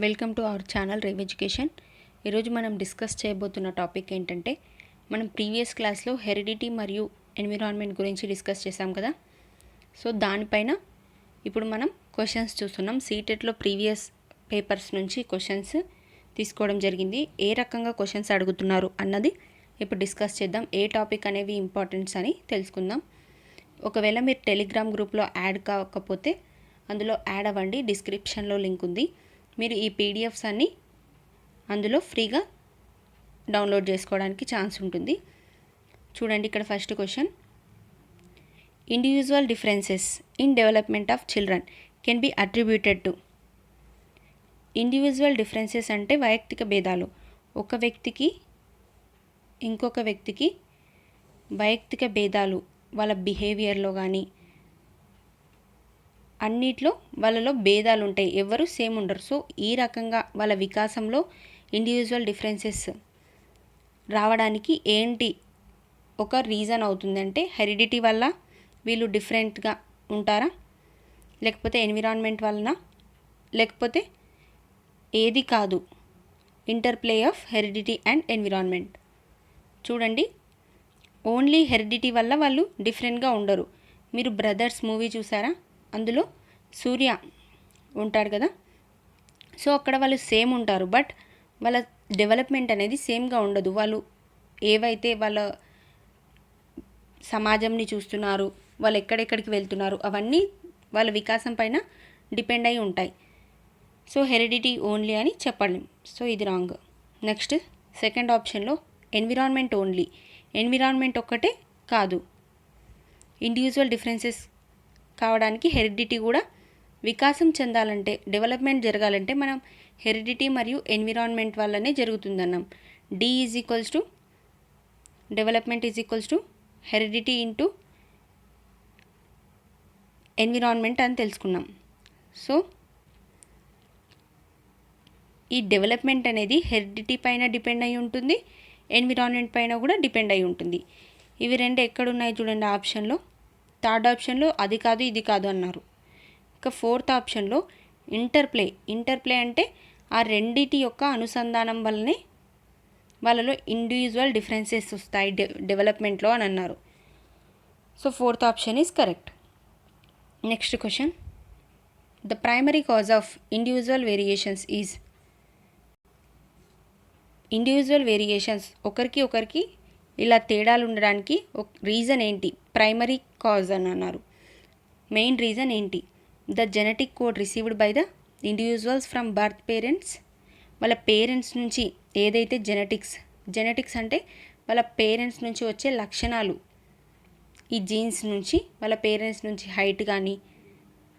Welcome to our channel rave education. ఈరోజు మనం discuss చేయబోతున్న టాపిక్ ఏంటంటే, మనం ప్రీవియస్ క్లాస్లో హెరిడిటీ మరియు ఎన్విరాన్మెంట్ గురించి డిస్కస్ చేసాం కదా. సో దానిపైన ఇప్పుడు మనం క్వశ్చన్స్ చూస్తున్నాం. సీటెట్లో ప్రీవియస్ పేపర్స్ నుంచి క్వశ్చన్స్ తీసుకోవడం జరిగింది. ఏ రకంగా క్వశ్చన్స్ అడుగుతున్నారు అన్నది ఇప్పుడు డిస్కస్ చేద్దాం. ఏ టాపిక్ అనేవి ఇంపార్టెన్స్ అని తెలుసుకుందాం. ఒకవేళ మీరు టెలిగ్రామ్ గ్రూప్లో యాడ్ కాకపోతే అందులో యాడ్ అవ్వండి. డిస్క్రిప్షన్లో లింక్ ఉంది. మీరు ఈ పీడిఎఫ్స్ అన్నీ అందులో ఫ్రీగా డౌన్లోడ్ చేసుకోవడానికి ఛాన్స్ ఉంటుంది. చూడండి, ఇక్కడ first question, individual differences in development of children can be attributed to. Individual differences అంటే వైయక్తిక భేదాలు. ఒక వ్యక్తికి ఇంకొక వ్యక్తికి వైయక్తిక భేదాలు వాళ్ళ బిహేవియర్లో కానీ అన్నిట్లో వాళ్ళలో భేదాలు ఉంటాయి, ఎవరు సేమ్ ఉండరు. సో ఈ రకంగా వాళ్ళ వికాసంలో ఇండివిజువల్ డిఫరెన్సెస్ రావడానికి ఏంటి ఒక రీజన్ అవుతుందంటే, హెరిడిటీ వల్ల వీళ్ళు డిఫరెంట్గా ఉంటారా, లేకపోతే ఎన్విరాన్మెంట్ వలన, లేకపోతే ఏది కాదు, interplay of heredity and environment. చూడండి, ఓన్లీ హెరిడిటీ వల్ల వాళ్ళు డిఫరెంట్గా ఉండరు. మీరు బ్రదర్స్ మూవీ చూసారా? అందులో సూర్య ఉంటాడు కదా. సో అక్కడ వాళ్ళు సేమ్ ఉంటారు, బట్ వాళ్ళ డెవలప్మెంట్ అనేది సేమ్గా ఉండదు. వాళ్ళు ఏవైతే వాళ్ళ సమాజంని చూస్తున్నారు, వాళ్ళు ఎక్కడెక్కడికి వెళ్తున్నారు, అవన్నీ వాళ్ళ వికాసం పైన డిపెండ్ అయి ఉంటాయి. సో హెరిడిటీ ఓన్లీ అని చెప్పండి. సో ఇది రాంగ్. నెక్స్ట్ సెకండ్ ఆప్షన్లో ఎన్విరాన్మెంట్ ఓన్లీ. ఎన్విరాన్మెంట్ ఒక్కటే కాదు, ఇండివిజువల్ డిఫరెన్సెస్ కావడానికి హెరిడిటీ కూడా వికాసం చెందాలంటే, డెవలప్మెంట్ జరగాలంటే మనం హెరిడిటీ మరియు ఎన్విరాన్మెంట్ వల్లనే జరుగుతుందన్నాం. D is equals to development is equals to heredity into environment అని తెలుసుకున్నాం. సో ఈ డెవలప్మెంట్ అనేది హెరిడిటీ పైన డిపెండ్ అయి ఉంటుంది, ఎన్విరాన్మెంట్ పైన కూడా డిపెండ్ అయి ఉంటుంది. ఇవి రెండు ఎక్కడున్నాయి చూడండి ఆప్షన్లో. థర్డ్ ఆప్షన్లో అది కాదు ఇది కాదు అన్నారు. ఇక ఫోర్త్ ఆప్షన్లో ఇంటర్ప్లే అంటే ఆ రెండిటి యొక్క అనుసంధానం వల్లనే వాళ్ళలో ఇండివిజువల్ డిఫరెన్సెస్ వస్తాయి డెవలప్మెంట్లో అని అన్నారు. So fourth option is correct. Next question, the primary cause of individual variations ఒకరికి ఒకరికి ఇలా తేడాలు ఉండడానికి ఒక రీజన్ ఏంటి? ప్రైమరీ కాజ్ అని అన్నారు. మెయిన్ రీజన్ ఏంటి? The genetic code received by the individuals from birth parents. వాళ్ళ పేరెంట్స్ నుంచి ఏదైతే జెనెటిక్స్ అంటే వాళ్ళ పేరెంట్స్ నుంచి వచ్చే లక్షణాలు, ఈ జీన్స్ నుంచి, వాళ్ళ పేరెంట్స్ నుంచి హైట్ కానీ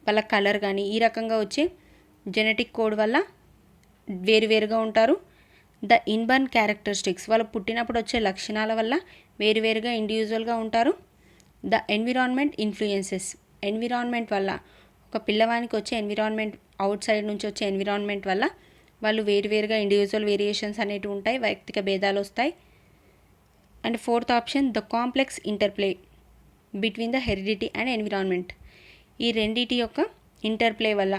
వాళ్ళ కలర్ కానీ ఈ రకంగా వచ్చే జెనెటిక్ కోడ్ వల్ల వేరువేరుగా ఉంటారు. ద ఇన్బర్న్ క్యారెక్టరిస్టిక్స్, వాళ్ళు పుట్టినప్పుడు వచ్చే లక్షణాల వల్ల వేరువేరుగా ఇండివిజువల్గా ఉంటారు. ద ఎన్విరాన్మెంట్ ఇన్ఫ్లుయెన్సెస్, ఎన్విరాన్మెంట్ వల్ల, ఒక పిల్లవానికి వచ్చే ఎన్విరాన్మెంట్, అవుట్ సైడ్ నుంచి వచ్చే ఎన్విరాన్మెంట్ వల్ల వాళ్ళు వేరువేరుగా ఇండివిజువల్ వేరియేషన్స్ అనేవి ఉంటాయి, వైయక్తిక భేదాలు వస్తాయి. And fourth option, the complex interplay between the heredity and environment. ఈ రెండిటి యొక్క ఇంటర్ప్లే వల్ల.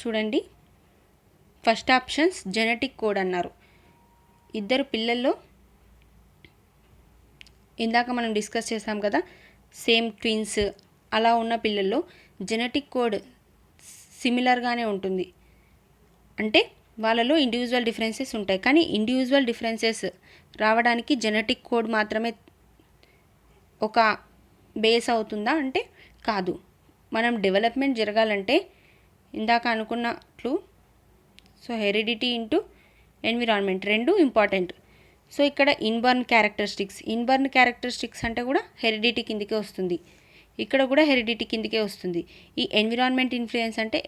చూడండి, ఫస్ట్ ఆప్షన్స్ జెనెటిక్ కోడ్ అన్నారు. ఇద్దరు పిల్లల్లో ఇందాక మనం డిస్కస్ చేసాం కదా, సేమ్ ట్విన్స్ అలా ఉన్న పిల్లల్లో జెనెటిక్ కోడ్ సిమిలర్గానే ఉంటుంది. అంటే వాళ్ళలో ఇండివిజువల్ డిఫరెన్సెస్ ఉంటాయి, కానీ ఇండివిజువల్ డిఫరెన్సెస్ రావడానికి జెనెటిక్ కోడ్ మాత్రమే ఒక బేస్ అవుతుందా అంటే కాదు. మనం డెవలప్మెంట్ జరగాలంటే ఇందాక అనుకున్నట్లు, సో హెరిడిటీ ఇంటూ ఎన్విరాన్మెంట్ రెండు ఇంపార్టెంట్. సో ఇక్కడ ఇన్బర్న్ క్యారెక్టరిస్టిక్స్ అంటే కూడా హెరిడిటీ కిందకే వస్తుంది, ఇక్కడ కూడా హెరిడిటీ కిందకే వస్తుంది. ఈ ఎన్విరాన్మెంట్ ఇన్ఫ్లుయెన్స్ అంటే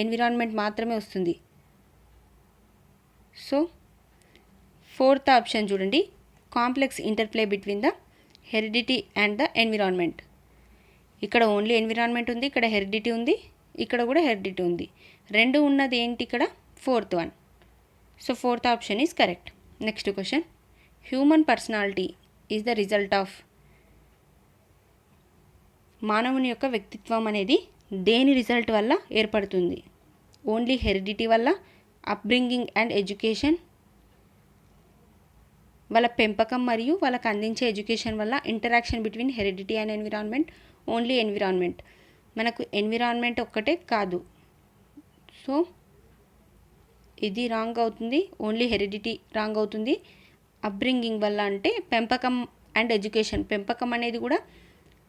ఎన్విరాన్మెంట్ మాత్రమే వస్తుంది. సో ఫోర్త్ ఆప్షన్ చూడండి, complex interplay between the heredity and the environment. ఇక్కడ ఓన్లీ ఎన్విరాన్మెంట్ ఉంది, ఇక్కడ హెరిడిటీ ఉంది, ఇక్కడ కూడా హెరిడిటీ ఉంది. రెండు ఉన్నది ఏంటి ఇక్కడ? Fourth one. So fourth option is correct. Next question, human personality is the result of. మానవుని యొక్క వ్యక్తిత్వం అనేది దేని రిజల్ట్ వల్ల ఏర్పడుతుంది? ఓన్లీ హెరిడిటీ వల్ల, అప్బ్రింగింగ్ అండ్ ఎడ్యుకేషన్, వాళ్ళ పెంపకం మరియు వాళ్ళకి అందించే ఎడ్యుకేషన్ వల్ల, interaction between heredity and environment, only environment. మనకు ఎన్విరాన్మెంట్ ఒక్కటే కాదు. సో ఇది రాంగ్ అవుతుంది. ఓన్లీ హెరిడిటీ రాంగ్ అవుతుంది. అప్బ్రింగింగ్ వల్ల అంటే పెంపకం అండ్ ఎడ్యుకేషన్, పెంపకం అనేది కూడా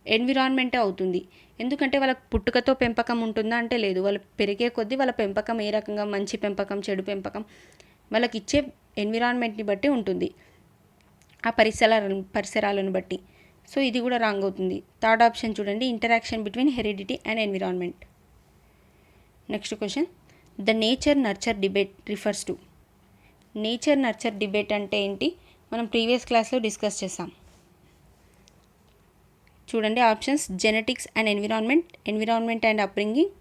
ఎన్విరాన్మెంటే అవుతుంది. ఎందుకంటే వాళ్ళకి పుట్టుకతో పెంపకం ఉంటుందా అంటే లేదు. వాళ్ళు పెరిగే కొద్దీ వాళ్ళ పెంపకం ఏ రకంగా, మంచి పెంపకం, చెడు పెంపకం, వాళ్ళకి ఇచ్చే ఎన్విరాన్మెంట్ని బట్టి ఉంటుంది, ఆ పరిసరాలను బట్టి. సో ఇది కూడా రాంగ్ అవుతుంది. థర్డ్ ఆప్షన్ చూడండి, interaction between heredity and environment. Next question, the nature nurture debate refers to. Nature nurture debate అంటే ఏంటి? మనం ప్రీవియస్ క్లాస్లో డిస్కస్ చేసాం. చూడండి options: genetics and environment, environment and upbringing,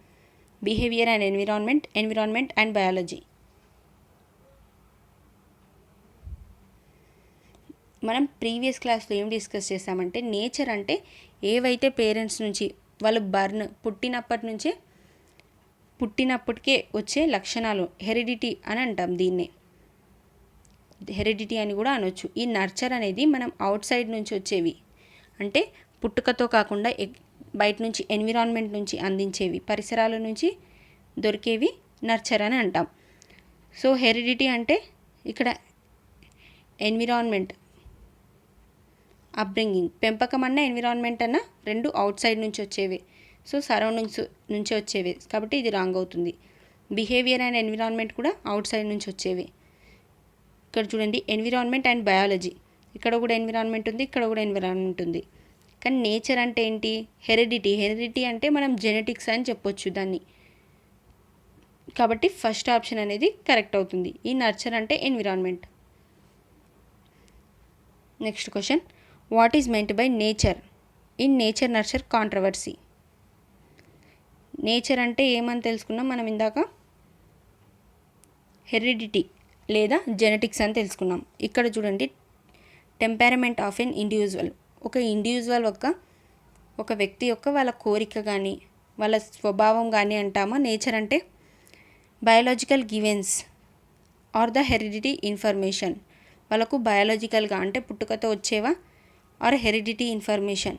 behaviour and environment, environment and biology. మనం previous క్లాస్లో ఏం discuss చేసామంటే, నేచర్ అంటే ఏవైతే పేరెంట్స్ నుంచి వాళ్ళు పుట్టినప్పటికే వచ్చే లక్షణాలు, హెరిడిటీ అని అంటాం. దీన్నే హెరిడిటీ అని కూడా అనొచ్చు. ఈ నర్చర్ అనేది మనం అవుట్ సైడ్ నుంచి వచ్చేవి, అంటే పుట్టుకతో కాకుండా బయట నుంచి, ఎన్విరాన్మెంట్ నుంచి అందించేవి, పరిసరాల నుంచి దొరికేవి నర్చర్ అని అంటాం. సో హెరిడిటీ అంటే ఇక్కడ ఎన్విరాన్మెంట్, అప్బ్రింగింగ్, పెంపకం అన్న ఎన్విరాన్మెంట్ అన్న రెండు అవుట్ సైడ్ నుంచి వచ్చేవి. సో సరౌండింగ్స్ నుంచి వచ్చేవి, కాబట్టి ఇది రాంగ్ అవుతుంది. బిహేవియర్ అండ్ ఎన్విరాన్మెంట్ కూడా అవుట్ సైడ్ నుంచి వచ్చేవి. ఇక్కడ చూడండి, ఎన్విరాన్మెంట్ అండ్ బయాలజీ, ఇక్కడ కూడా ఎన్విరాన్మెంట్ ఉంది, ఇక్కడ కూడా ఎన్విరాన్మెంట్ ఉంది. కానీ నేచర్ అంటే ఏంటి? హెరిడిటీ. హెరిడిటీ అంటే మనం జెనెటిక్స్ అని చెప్పొచ్చు దాన్ని. కాబట్టి ఫస్ట్ ఆప్షన్ అనేది కరెక్ట్ అవుతుంది. ఈ నర్చర్ అంటే environment. Next question, what is meant by nature in nature nurture controversy. Nature అంటే ఏమని తెలుసుకున్నాం మనం ఇందాక? హెరిడిటీ లేదా జెనెటిక్స్ అని తెలుసుకున్నాం. ఇక్కడ చూడండి, టెంపరమెంట్ ఆఫ్ ఎన్ ఇండివిజువల్, ఒక ఇండివిజువల్ ఒక వ్యక్తి యొక్క వాళ్ళ కోరిక కానీ వాళ్ళ స్వభావం కానీ అంటామా నేచర్ అంటే? Biological givens are the heredity information, వాళ్ళకు బయాలజికల్గా అంటే పుట్టుకతో వచ్చేవా, or heredity information,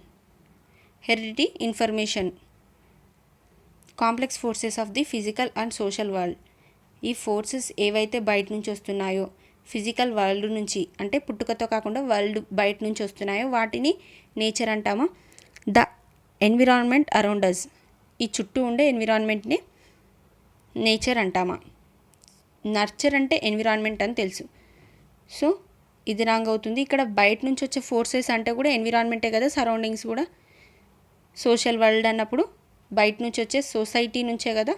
complex forces of the physical and social world. ఈ ఫోర్సెస్ ఏవైతే బయట నుంచి వస్తున్నాయో, ఫిజికల్ వరల్డ్ నుంచి అంటే పుట్టుకతో కాకుండా వరల్డ్ బయట నుంచి వస్తున్నాయో వాటిని నేచర్ అంటామా? ద ఎన్విరాన్మెంట్ అరౌండ్ అస్, ఈ చుట్టూ ఉండే ఎన్విరాన్మెంట్ని నేచర్ అంటామా? నర్చర్ అంటే ఎన్విరాన్మెంట్ అని తెలుసు. సో ఇది రాంగ్ అవుతుంది. ఇక్కడ బయట నుంచి వచ్చే ఫోర్సెస్ అంటే కూడా ఎన్విరాన్మెంటే కదా, సరౌండింగ్స్ కూడా. సోషల్ వరల్డ్ అన్నప్పుడు బయట నుంచి వచ్చే సొసైటీ నుంచే కదా.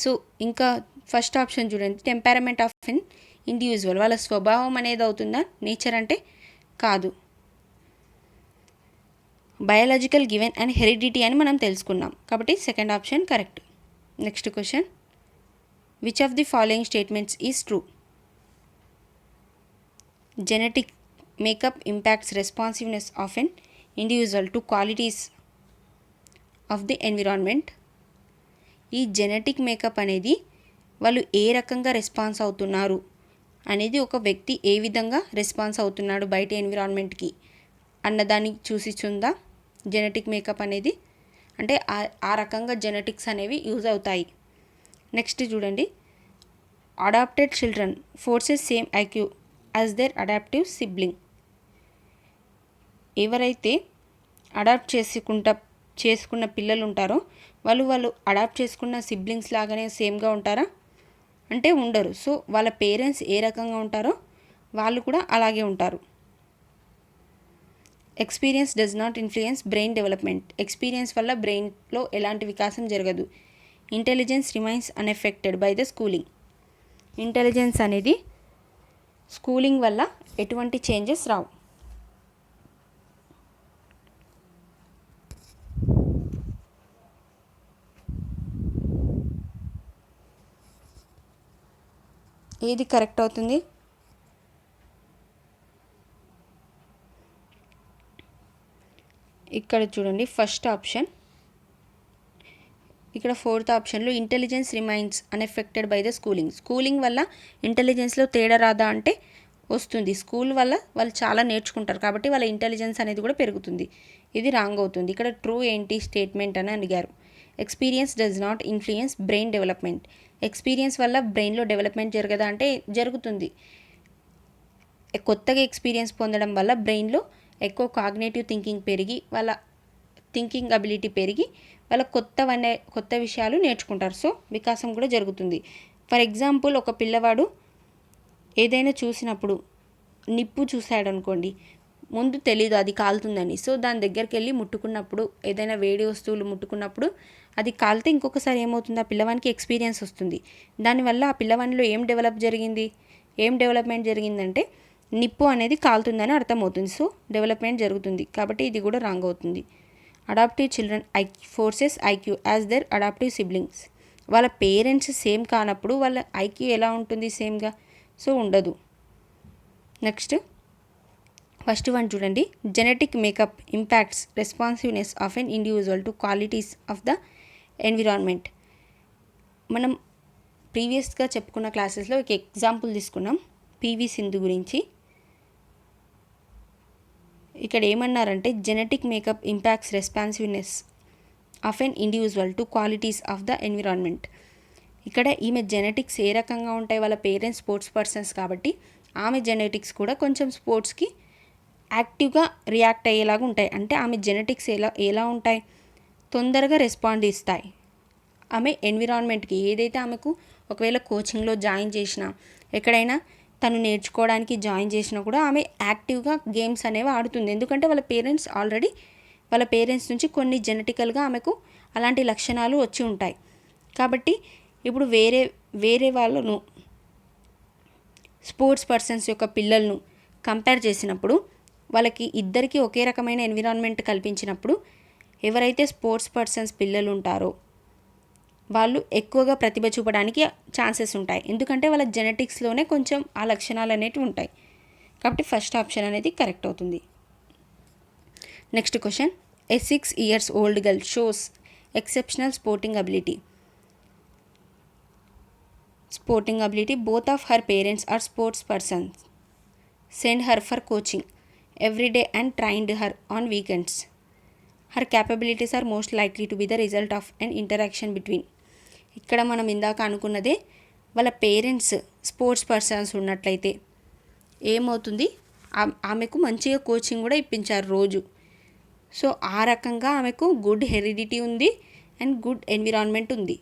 సో ఇంకా ఫస్ట్ ఆప్షన్ చూడండి, టెంపరమెంట్ ఆఫ్ ఎన్ ఇండివిజువల్, వాళ్ళ స్వభావం అనేది అవుతుందా నేచర్ అంటే? కాదు. బయాలజికల్ గివెన్ అండ్ హెరిడిటీ అని మనం తెలుసుకున్నాం, కాబట్టి second option correct. Next question, which of the following statements is true? Genetic makeup impacts responsiveness of an individual to qualities of the environment. ఈ జెనెటిక్ మేకప్ అనేది వాళ్ళు ఏ రకంగా రెస్పాన్స్ అవుతున్నారు అనేది, ఒక వ్యక్తి ఏ విధంగా రెస్పాన్స్ అవుతున్నాడు బయట ఎన్విరాన్మెంట్కి అన్నదాన్ని చూసిస్తుందా జెనెటిక్ మేకప్ అనేది? అంటే ఆ రకంగా జెనెటిక్స్ అనేవి యూజ్ అవుతాయి. నెక్స్ట్ చూడండి, adopted children forces same IQ as their adoptive sibling. ఎవరైతే అడాప్ట్ చేసుకున్న పిల్లలు ఉంటారో వాళ్ళు అడాప్ట్ చేసుకున్న సిబ్లింగ్స్ లాగానే సేమ్గా ఉంటారా అంటే ఉండరు. సో వాళ్ళ పేరెంట్స్ ఏ రకంగా ఉంటారో వాళ్ళు కూడా అలాగే ఉంటారు. Experience does not influence brain development. Experience వల్ల బ్రెయిన్లో ఎలాంటి వికాసం జరగదు. Intelligence remains unaffected by the schooling. Intelligence అనేది స్కూలింగ్ వల్ల ఎటువంటి చేంజెస్ రావు. ఏది కరెక్ట్ అవుతుంది? ఇక్కడ చూడండి, ఫస్ట్ ఆప్షన్ ఇక్కడ ఫోర్త్ ఆప్షన్లో intelligence remains unaffected by the schooling వల్ల ఇంటెలిజెన్స్లో తేడా రాదా అంటే వస్తుంది. స్కూల్ వల్ల వాళ్ళు చాలా నేర్చుకుంటారు కాబట్టి వాళ్ళ ఇంటెలిజెన్స్ అనేది కూడా పెరుగుతుంది. ఇది రాంగ్ అవుతుంది. ఇక్కడ ట్రూ ఏంటి స్టేట్మెంట్ అని అడిగారు. Experience does not influence brain development. Experience వల్ల బ్రెయిన్లో డెవలప్మెంట్ జరగదా అంటే జరుగుతుంది. కొత్తగా ఎక్స్పీరియన్స్ పొందడం వల్ల బ్రెయిన్లో ఎక్కువ కాగ్నేటివ్ థింకింగ్ పెరిగి వాళ్ళ థింకింగ్ అబిలిటీ పెరిగి వాళ్ళ కొత్త విషయాలు నేర్చుకుంటారు. సో వికాసం కూడా జరుగుతుంది. ఫర్ ఎగ్జాంపుల్ ఒక పిల్లవాడు ఏదైనా చూసినప్పుడు నిప్పు చూశాడు అనుకోండి, ముందు తెలీదు అది కాలుతుందని. సో దాని దగ్గరికి వెళ్ళి ముట్టుకున్నప్పుడు ఏదైనా వేడి వస్తువులు ముట్టుకున్నప్పుడు అది కాలితే ఇంకొకసారి ఏమవుతుంది, ఆ పిల్లవానికి ఎక్స్పీరియన్స్ వస్తుంది. దానివల్ల ఆ పిల్లవానిలో ఏం డెవలప్మెంట్ జరిగిందంటే నిప్పు అనేది కాలుతుందని అర్థమవుతుంది. సో డెవలప్మెంట్ జరుగుతుంది. కాబట్టి ఇది కూడా రాంగ్ అవుతుంది. Adoptive children forces IQ as their adoptive siblings. వాళ్ళ పేరెంట్స్ సేమ్ కానప్పుడు వాళ్ళ ఐక్యూ ఎలా ఉంటుంది సేమ్గా? సో ఉండదు. నెక్స్ట్ ఫస్ట్ వన్ చూడండి. Genetic makeup impacts responsiveness of an individual to qualities of the environment. మనం ప్రీవియస్గా చెప్పుకున్న క్లాసెస్లో ఒక ఎగ్జాంపుల్ తీసుకున్నాం పివి సింధు గురించి. ఇక్కడ ఏమన్నారంటే genetic makeup impacts responsiveness of an individual to qualities of the environment. ఇక్కడ ఈమె జెనెటిక్స్ ఏ రకంగా ఉంటాయి, వాళ్ళ పేరెంట్స్ స్పోర్ట్స్ పర్సన్స్ కాబట్టి ఆమె జెనెటిక్స్ కూడా కొంచెం స్పోర్ట్స్కి యాక్టివ్గా రియాక్ట్ అయ్యేలాగా ఉంటాయి. అంటే ఆమె జెనెటిక్స్ ఎలా ఉంటాయి, తొందరగా రెస్పాండ్ ఇస్తాయి. ఆమె ఎన్విరాన్మెంట్కి ఏదైతే ఆమెకు ఒకవేళ కోచింగ్లో జాయిన్ చేసినా ఎక్కడైనా తను నేర్చుకోవడానికి జాయిన్ చేసినా కూడా ఆమె యాక్టివ్గా గేమ్స్ అనేవి ఆడుతుంది. ఎందుకంటే వాళ్ళ పేరెంట్స్ నుంచి కొన్ని జెనెటికల్గా ఆమెకు అలాంటి లక్షణాలు వచ్చి ఉంటాయి. కాబట్టి ఇప్పుడు వేరే వాళ్ళను స్పోర్ట్స్ పర్సన్స్ యొక్క పిల్లలను కంపేర్ చేసినప్పుడు వాళ్ళకి ఇద్దరికి ఒకే రకమైన ఎన్విరాన్మెంట్ కల్పించినప్పుడు ఎవరైతే స్పోర్ట్స్ పర్సన్స్ పిల్లలు ఉంటారో వాళ్ళు ఎక్కువగా ప్రతిభ చూపడానికి ఛాన్సెస్ ఉంటాయి. ఎందుకంటే వాళ్ళ జెనెటిక్స్లోనే కొంచెం ఆ లక్షణాలు అనేవి ఉంటాయి. కాబట్టి ఫస్ట్ ఆప్షన్ అనేది కరెక్ట్ అవుతుంది. Next question. A 6 years old girl shows exceptional sporting ability. Both of her parents are sports persons. Send her for coaching every day and trained her on weekends. Her capabilities are most likely to be the result of an interaction between. ఇక్కడ మనం ఇందాక అనుకున్నదే, వాళ్ళ parents sports persons ఉన్నట్లయితే ఏమవుతుంది, ఆమెకు మంచిగా coaching కూడా ఇప్పించారు రోజు. సో ఆ రకంగా ఆమెకు గుడ్ హెరిడిటీ ఉంది అండ్ గుడ్ ఎన్విరాన్మెంట్ ఉంది.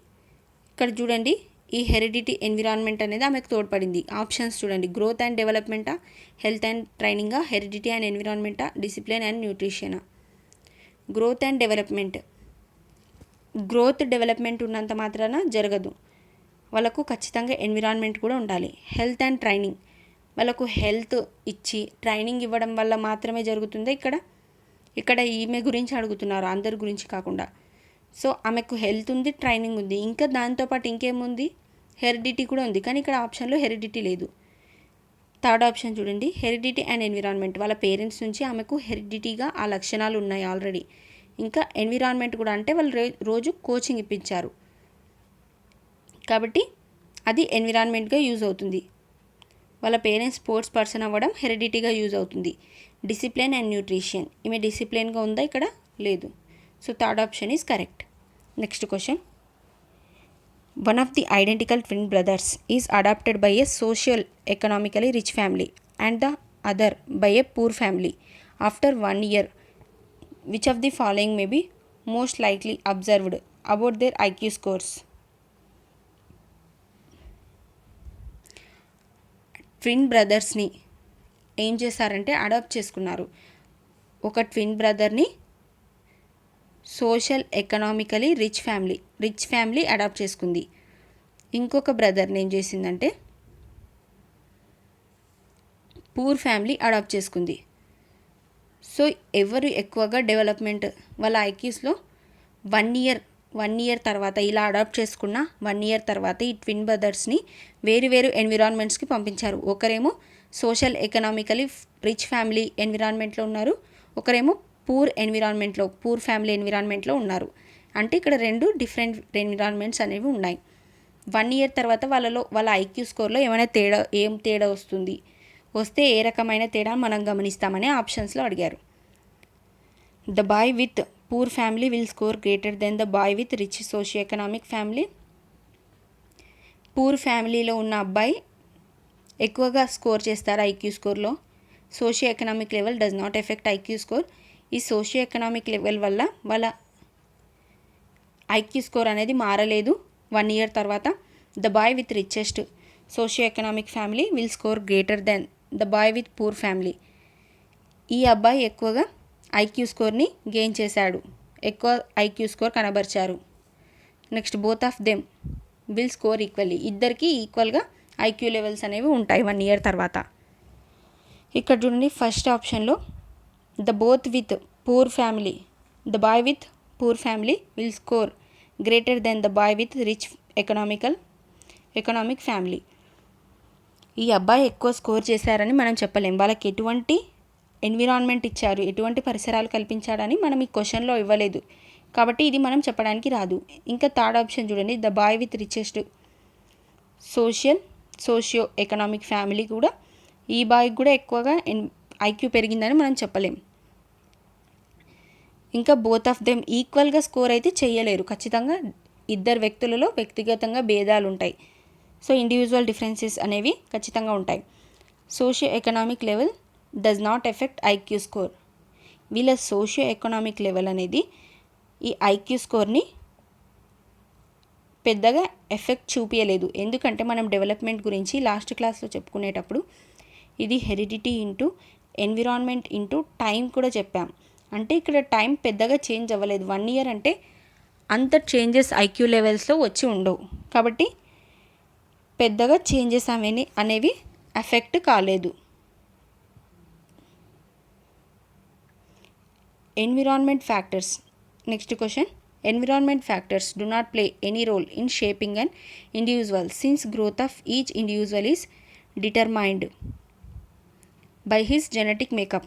ఇక్కడ చూడండి, ఈ హెరిడిటీ ఎన్విరాన్మెంట్ అనేది ఆమెకు తోడ్పడింది. ఆప్షన్స్ చూడండి. గ్రోత్ అండ్ డెవలప్మెంటా, హెల్త్ అండ్ ట్రైనింగా, హెరిడిటీ అండ్ ఎన్విరాన్మెంటా, డిసిప్లిన్ అండ్ న్యూట్రిషనా. గ్రోత్ డెవలప్మెంట్ ఉన్నంత మాత్రాన జరగదు, వాళ్ళకు ఖచ్చితంగా ఎన్విరాన్మెంట్ కూడా ఉండాలి. హెల్త్ అండ్ ట్రైనింగ్, వాళ్ళకు హెల్త్ ఇచ్చి ట్రైనింగ్ ఇవ్వడం వల్ల మాత్రమే జరుగుతుంది. ఇక్కడ ఈమె గురించి అడుగుతున్నారు, అందరి గురించి కాకుండా. సో ఆమెకు హెల్త్ ఉంది, ట్రైనింగ్ ఉంది, ఇంకా దాంతోపాటు ఇంకేముంది, హెరిడిటీ కూడా ఉంది. కానీ ఇక్కడ ఆప్షన్లో హెరిడిటీ లేదు. థర్డ్ ఆప్షన్ చూడండి. హెరిడిటీ అండ్ ఎన్విరాన్మెంట్, వాళ్ళ పేరెంట్స్ నుంచి ఆమెకు హెరిడిటీగా ఆ లక్షణాలు ఉన్నాయి ఆల్రెడీ. ఇంకా ఎన్విరాన్మెంట్ కూడా అంటే వాళ్ళు రోజు కోచింగ్ ఇప్పించారు కాబట్టి అది ఎన్విరాన్మెంట్గా యూజ్ అవుతుంది. వాళ్ళ పేరెంట్స్ స్పోర్ట్స్ పర్సన్ అవ్వడం హెరిడిటీగా యూజ్ అవుతుంది. డిసిప్లిన్ అండ్ న్యూట్రిషన్, ఈమె డిసిప్లిన్గా ఉందా, ఇక్కడ లేదు. So third option is correct. Next question. One of the identical twin brothers is adopted by a social economically rich family and the other by a poor family after 1 year. Which of the following may be most likely observed about their IQ scores? Twin బ్రదర్స్ని ఏం చేశారంటే adopt చేసుకున్నారు. ఒక twin బ్రదర్ని social economically rich family adopt చేసుకుంది. ఇంకొక బ్రదర్ని ఏం చేసిందంటే పూర్ ఫ్యామిలీ అడాప్ట్ చేసుకుంది. సో ఎవరు ఎక్కువగా డెవలప్మెంట్ వాళ్ళ ఐక్యూస్లో 1 year తర్వాత ఇలా అడాప్ట్ చేసుకున్న 1 year తర్వాత ఈ ట్విన్ బ్రదర్స్ని వేరు ఎన్విరాన్మెంట్స్కి పంపించారు. ఒకరేమో సోషల్ ఎకనామికలీ రిచ్ ఫ్యామిలీ ఎన్విరాన్మెంట్లో ఉన్నారు, ఒకరేమో పూర్ ఫ్యామిలీ ఎన్విరాన్మెంట్లో ఉన్నారు. అంటే ఇక్కడ 2 డిఫరెంట్ ఎన్విరాన్మెంట్స్ అనేవి ఉన్నాయి. 1 ఇయర్ తర్వాత వాళ్ళ ఐక్యూ స్కోర్లో ఏం తేడా వస్తే ఏ రకమైన తేడా మనం గమనిస్తామని ఆప్షన్స్లో అడిగారు. The boy with poor family will score greater than the boy with rich socio economic family. Poor ఫ్యామిలీలో ఉన్న అబ్బాయి ఎక్కువగా స్కోర్ చేస్తారు ఐక్యూ స్కోర్లో. Socio economic level does not effect IQ score. ఈ సోషియో ఎకనామిక్ లెవెల్ వల్ల వాళ్ళ ఐక్యూ స్కోర్ అనేది మారలేదు 1 ఇయర్ తర్వాత. The boy with richest socio economic family will score greater than the boy with poor family. ఈ అబ్బాయి ఎక్కువగా ఐక్యూ స్కోర్ని గెయిన్ చేశాడు, ఎక్కువ ఐక్యూ స్కోర్ కనబరిచారు. Next both of them will score equally. ఇద్దరికి ఈక్వల్గా ఐక్యూ లెవెల్స్ అనేవి ఉంటాయి 1 ఇయర్ తర్వాత. ఇక్కడ చూడండి ఫస్ట్ ఆప్షన్లో the both with poor family, the boy with poor family will score greater than the boy with rich economic family. ఈ అబ్బాయి ఎక్కువ స్కోర్ చేశారని మనం చెప్పలేం. వాళ్ళకి ఎటువంటి ఎన్విరాన్మెంట్ ఇచ్చారు, ఎటువంటి పరిసరాలు కల్పించాడని మనం ఈ క్వశ్చన్లో ఇవ్వలేదు, కాబట్టి ఇది మనం చెప్పడానికి రాదు. ఇంకా థర్డ్ ఆప్షన్ చూడండి, the boy with richest socio economic family కూడా, ఈ బాయ్కి కూడా ఎక్కువగా ఐక్యూ పెరిగిందని మనం చెప్పలేం. ఇంకా బోత్ ఆఫ్ దెమ్ ఈక్వల్గా స్కోర్ అయితే చేయలేరు. ఖచ్చితంగా ఇద్దరు వ్యక్తులలో వ్యక్తిగతంగా భేదాలు ఉంటాయి. సో ఇండివిజువల్ డిఫరెన్సెస్ అనేవి ఖచ్చితంగా ఉంటాయి. Socio economic level does not effect IQ score. వీళ్ళ సోషియో ఎకనామిక్ లెవెల్ అనేది ఈ ఐక్యూ స్కోర్ని పెద్దగా ఎఫెక్ట్ చూపించలేదు. ఎందుకంటే మనం డెవలప్మెంట్ గురించి లాస్ట్ క్లాస్లో చెప్పుకునేటప్పుడు ఇది heredity into environment into time కూడా చెప్పాం. అంటే ఇక్కడ టైం పెద్దగా చేంజ్ అవ్వలేదు. 1 ఇయర్ అంటే అంత చేంజెస్ ఐక్యూ లెవెల్స్లో వచ్చి ఉండవు, కాబట్టి పెద్దగా చేంజెస్ అనేవి ఎఫెక్ట్ కాలేదు. Environment factors. Next question, environment factors do not play any role in shaping an individual since growth of each individual is determined by his genetic makeup.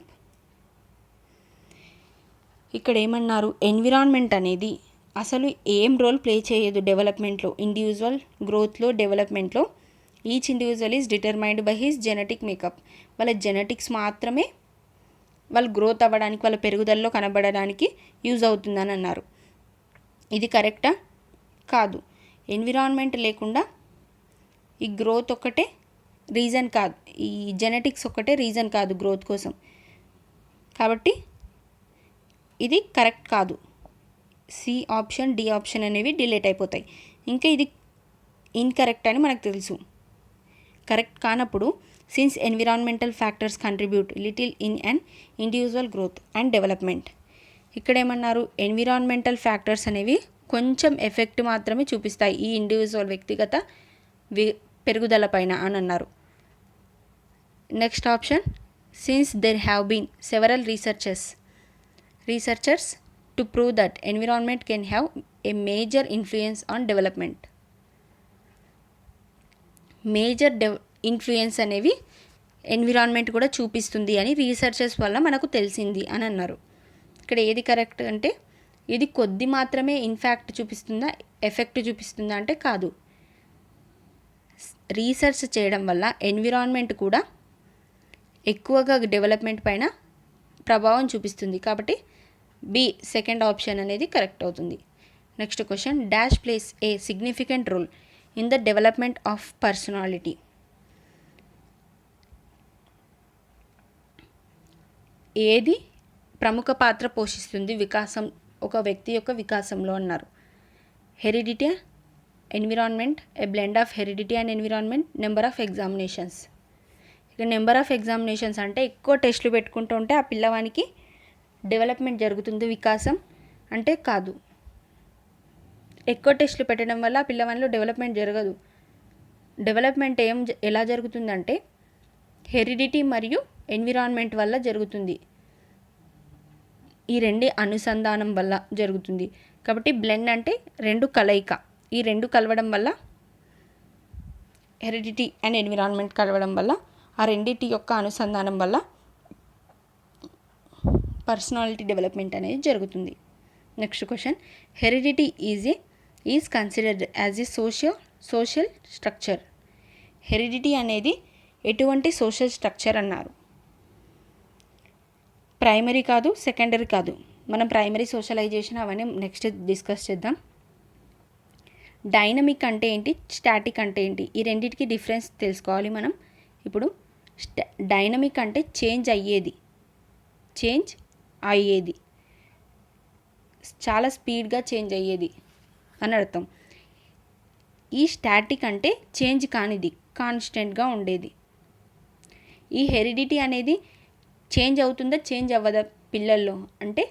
ఇక్కడ ఏమన్నారు, ఎన్విరాన్మెంట్ అనేది అసలు ఏం రోల్ ప్లే చేయదు డెవలప్మెంట్లో, individual గ్రోత్లో, డెవలప్మెంట్లో. Each individual is determined by his genetic makeup. వాళ్ళ genetics మాత్రమే వాళ్ళు గ్రోత్ అవ్వడానికి, వాళ్ళ పెరుగుదలలో కనబడడానికి యూజ్ అవుతుందని అన్నారు. ఇది కరెక్టా? కాదు. ఎన్విరాన్మెంట్ లేకుండా ఈ గ్రోత్ ఒక్కటే రీజన్ కాదు, ఈ జెనెటిక్స్ ఒక్కటే రీజన్ కాదు గ్రోత్ కోసం, కాబట్టి ఇది కరెక్ట్ కాదు. సి ఆప్షన్, డి ఆప్షన్ అనేవి డిలీట్ అయిపోతాయి. ఇంకా ఇది ఇన్కరెక్ట్ అని మనకు తెలుసు. కరెక్ట్ కానప్పుడు since environmental factors contribute little in an individual growth and development. ఇక్కడ ఏమన్నారు, ఎన్విరాన్మెంటల్ ఫ్యాక్టర్స్ అనేవి కొంచెం ఎఫెక్ట్ మాత్రమే చూపిస్తాయి ఈ ఇండివిజువల్ వ్యక్తిగత పెరుగుదల పైన అని అన్నారు. Next option, since there have been several researchers to prove that environment can have a major influence on development. Major influence అనేవి ఎన్విరాన్మెంట్ కూడా చూపిస్తుంది అని రీసెర్చెస్ వల్ల మనకు తెలిసింది అని అన్నారు. ఇక్కడ ఏది కరెక్ట్ అంటే, ఇది కొద్ది మాత్రమే ఇన్ఫ్యాక్ట్ చూపిస్తుందా, ఎఫెక్ట్ చూపిస్తుందా అంటే కాదు. రీసెర్చ్ చేయడం వల్ల ఎన్విరాన్మెంట్ కూడా ఎక్కువగా డెవలప్మెంట్ పైన ప్రభావం చూపిస్తుంది, కాబట్టి బి సెకండ్ ఆప్షన్ అనేది కరెక్ట్ అవుతుంది. Next question, dash plays a significant role in the development of personality. ఏది ప్రముఖ పాత్ర పోషిస్తుంది ఒక వ్యక్తి యొక్క వికాసంలో అన్నారు. Heredity, environment, a blend of heredity and environment, number of examinations. ఇక నెంబర్ ఆఫ్ ఎగ్జామినేషన్స్ అంటే ఎక్కువ టెస్టులు పెట్టుకుంటూ ఉంటే ఆ పిల్లవానికి డెవలప్మెంట్ జరుగుతుంది, వికాసం అంటే కాదు. ఎక్కువ టెస్టులు పెట్టడం వల్ల ఆ పిల్లవానిలో డెవలప్మెంట్ జరగదు. డెవలప్మెంట్ ఎలా జరుగుతుందంటే హెరిడిటీ మరియు ఎన్విరాన్మెంట్ వల్ల జరుగుతుంది. ఈ రెండు అనుసంధానం వల్ల జరుగుతుంది. కాబట్టి బ్లెండ్ అంటే రెండు కలయిక. ఈ రెండు కలవడం వల్ల, హెరిడిటీ అండ్ ఎన్విరాన్మెంట్ కలవడం వల్ల, ఆ రెండింటి యొక్క అనుసంధానం వల్ల పర్సనాలిటీ డెవలప్మెంట్ అనేది జరుగుతుంది. Next question, heredity is considered as a social structure. Heredity అనేది ఎటువంటి సోషల్ స్ట్రక్చర్ అన్నారు? ప్రైమరీ కాదు, సెకండరీ కాదు. మనం ప్రైమరీ, సోషలైజేషన్ అవన్నీ నెక్స్ట్ డిస్కస్ చేద్దాం. డైనమిక్ అంటే ఏంటి, స్టాటిక్ అంటే ఏంటి, ఈ రెండింటికి డిఫరెన్స్ తెలుసుకోవాలి మనం. ఇప్పుడు డైనమిక్ అంటే చేంజ్ అయ్యేది, చాలా స్పీడ్గా చేంజ్ అయ్యేది అని అర్థం. ఈ స్టాటిక్ అంటే చేంజ్ కానిది, కాన్స్టెంట్గా ఉండేది. ఈ హెరిడిటీ అనేది చేంజ్ అవుతుందా, చేంజ్ అవ్వదా పిల్లల్లో అంటే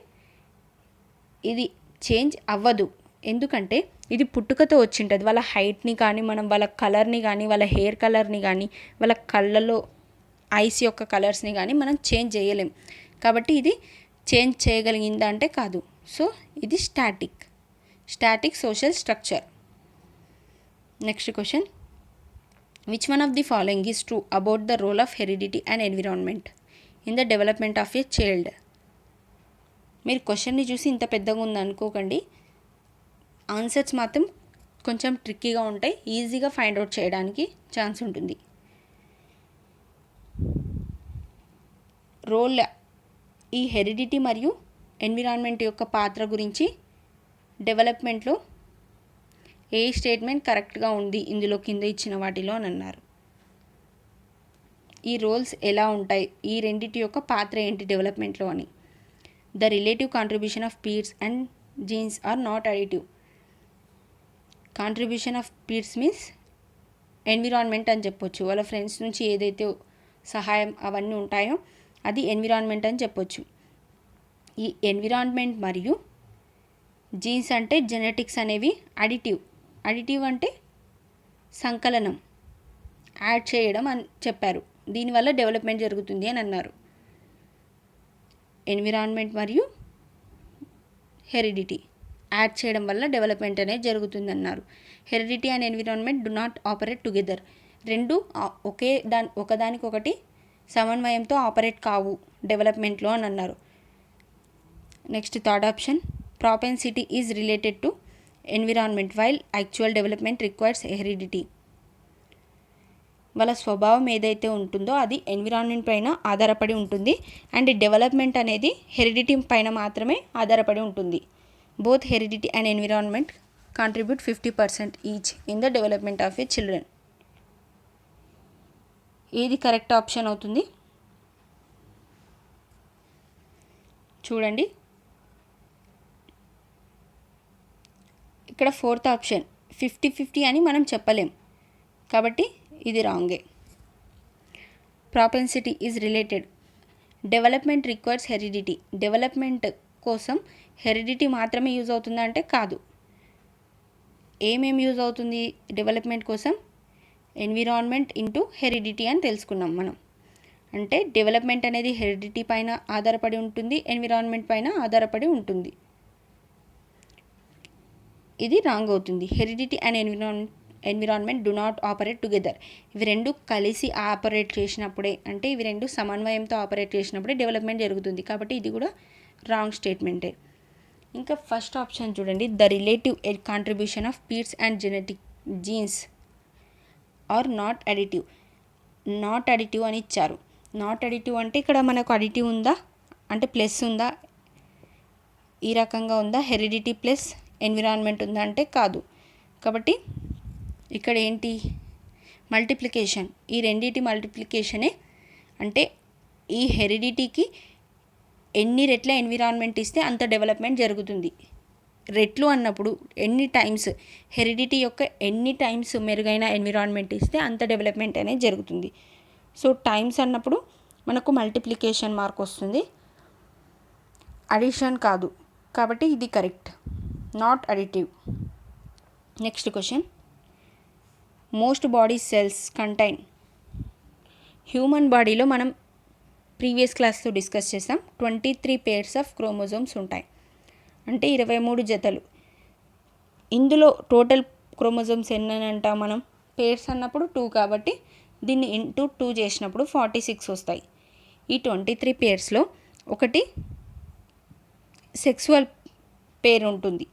ఇది చేంజ్ అవ్వదు. ఎందుకంటే ఇది పుట్టుకతో వచ్చింటుంది. వాళ్ళ హైట్ని కానీ, మనం వాళ్ళ కలర్ని కానీ, వాళ్ళ హెయిర్ కలర్ని కానీ, వాళ్ళ కళ్ళలో ఐస్ యొక్క కలర్స్ని కానీ మనం చేంజ్ చేయలేం. కాబట్టి ఇది చేంజ్ చేయగలిగిందా అంటే కాదు. సో ఇది static social structure. Next question, which one of the following is true about the role of heredity and environment in the development of a child? మీరు క్వశ్చన్ని చూసి ఇంత పెద్దగా ఉంది అనుకోకండి, ఆన్సర్స్ మాత్రం కొంచెం ట్రిక్కీగా ఉంటాయి, ఈజీగా ఫైండ్ అవుట్ చేయడానికి ఛాన్స్ ఉంటుంది. రోల్, ఈ హెరిడిటీ మరియు ఎన్విరాన్మెంట్ యొక్క పాత్ర గురించి డెవలప్మెంట్లో ఏ స్టేట్మెంట్ కరెక్ట్గా ఉంది ఇందులో కింద ఇచ్చిన వాటిలో అని అన్నారు. ఈ రోల్స్ ఎలా ఉంటాయి, ఈ రెండిటి యొక్క పాత్ర ఏంటి డెవలప్మెంట్లో అని. The relative contribution of peers and genes are not additive. Contribution of peers means environment అని చెప్పొచ్చు. వాళ్ళ ఫ్రెండ్స్ నుంచి ఏదైతే సహాయం అవన్నీ ఉంటాయో అది ఎన్విరాన్మెంట్ అని చెప్పొచ్చు. ఈ ఎన్విరాన్మెంట్ మరియు జీన్స్ అంటే జెనెటిక్స్ అనేవి అడిటివ్ అంటే సంకలనం, యాడ్ చేయడం అని చెప్పారు. దీనివల్ల డెవలప్మెంట్ జరుగుతుంది అని అన్నారు. ఎన్విరాన్మెంట్ మరియు హెరిడిటీ యాడ్ చేయడం వల్ల డెవలప్మెంట్ అనేది జరుగుతుంది అన్నారు. Heredity and environment do not operate together. రెండు ఒకదానికొకటి సమన్వయంతో ఆపరేట్ కావు డెవలప్మెంట్లో అని అన్నారు. Next third option, propensity is related to environment while actual development requires heredity. వాళ్ళ స్వభావం ఏదైతే ఉంటుందో అది ఎన్విరాన్మెంట్ పైన ఆధారపడి ఉంటుంది, అండ్ డెవలప్మెంట్ అనేది హెరిడిటీ పైన మాత్రమే ఆధారపడి ఉంటుంది. Both heredity and environment contribute 50% each in the development of a children. ఏది కరెక్ట్ ఆప్షన్ అవుతుంది చూడండి. ఇక్కడ ఫోర్త్ ఆప్షన్ 50-50 అని మనం చెప్పలేం, కాబట్టి ఇది రాంగే. Propensity is related, development requires heredity. Development కోసం హెరిడిటీ మాత్రమే యూజ్ అవుతుందా అంటే కాదు. ఏమేమి యూజ్ అవుతుంది డెవలప్మెంట్ కోసం? ఎన్విరాన్మెంట్ ఇంటూ హెరిడిటీ అని తెలుసుకున్నాం మనం. అంటే డెవలప్మెంట్ అనేది హెరిడిటీ పైన ఆధారపడి ఉంటుంది, ఎన్విరాన్మెంట్ పైన ఆధారపడి ఉంటుంది. ఇది రాంగ్ అవుతుంది. Heredity and environment do not operate together. ఇవి రెండు కలిసి ఆపరేట్ చేసినప్పుడే, అంటే ఇవి రెండు సమన్వయంతో ఆపరేట్ చేసినప్పుడే డెవలప్మెంట్ జరుగుతుంది. కాబట్టి ఇది కూడా రాంగ్ స్టేట్మెంటే. ఇంకా ఫస్ట్ ఆప్షన్ చూడండి, the relative contribution of peers and genetic genes are not additive అని ఇచ్చారు. నాట్ అడిటివ్ అంటే ఇక్కడ మనకు అడిటివ్ ఉందా అంటే ప్లస్ ఉందా, ఈ రకంగా ఉందా, హెరిడిటీ ప్లస్ ఎన్విరాన్మెంట్ ఉందా అంటే కాదు. కాబట్టి ఇక్కడ ఏంటి, మల్టిప్లికేషన్, ఈ రెండిటి మల్టిప్లికేషనే. అంటే ఈ హెరిడిటీకి ఎన్ని రెట్ల ఎన్విరాన్మెంట్ ఇస్తే అంత డెవలప్మెంట్ జరుగుతుంది. రెట్లు అన్నప్పుడు ఎన్ని టైమ్స్, హెరిడిటీ యొక్క ఎన్ని టైమ్స్ మెరుగైన ఎన్విరాన్మెంట్ ఇస్తే అంత డెవలప్మెంట్ అనేది జరుగుతుంది. సో టైమ్స్ అన్నప్పుడు మనకు మల్టిప్లికేషన్ మార్క్ వస్తుంది, అడిషన్ కాదు. కాబట్టి ఇది correct, not additive. Next question, most body cells contain. Human బాడీలో మనం ప్రీవియస్ క్లాస్లో డిస్కస్ చేసాం, 23 pairs ఆఫ్ క్రోమోజోమ్స్ ఉంటాయి, అంటే 23 జతలు. ఇందులో టోటల్ క్రోమోజోమ్స్ ఎన్ని అంటాం మనం? పేర్స్ అన్నప్పుడు 2, కాబట్టి దీన్ని ఇంటూ 2 చేసినప్పుడు 46 వస్తాయి. ఈ 23 pairsలో ఒకటి సెక్సువల్ పేరు ఉంటుంది.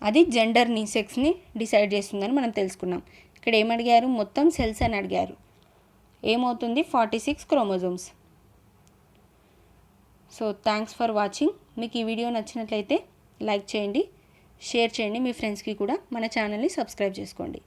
అది జెండర్ని, సెక్స్ని డిసైడ్ చేస్తుందని మనం తెలుసుకున్నాం. ఇక్కడ ఏమడిగారు, మొత్తం సెల్స్ అని అడిగారు. ఏమవుతుంది, 46 chromosomes. So thanks for watching. మీకు ఈ వీడియో నచ్చినట్లయితే లైక్ చేయండి, షేర్ చేయండి, మీ ఫ్రెండ్స్కి కూడా మన ఛానల్ని సబ్స్క్రైబ్ చేసుకోండి.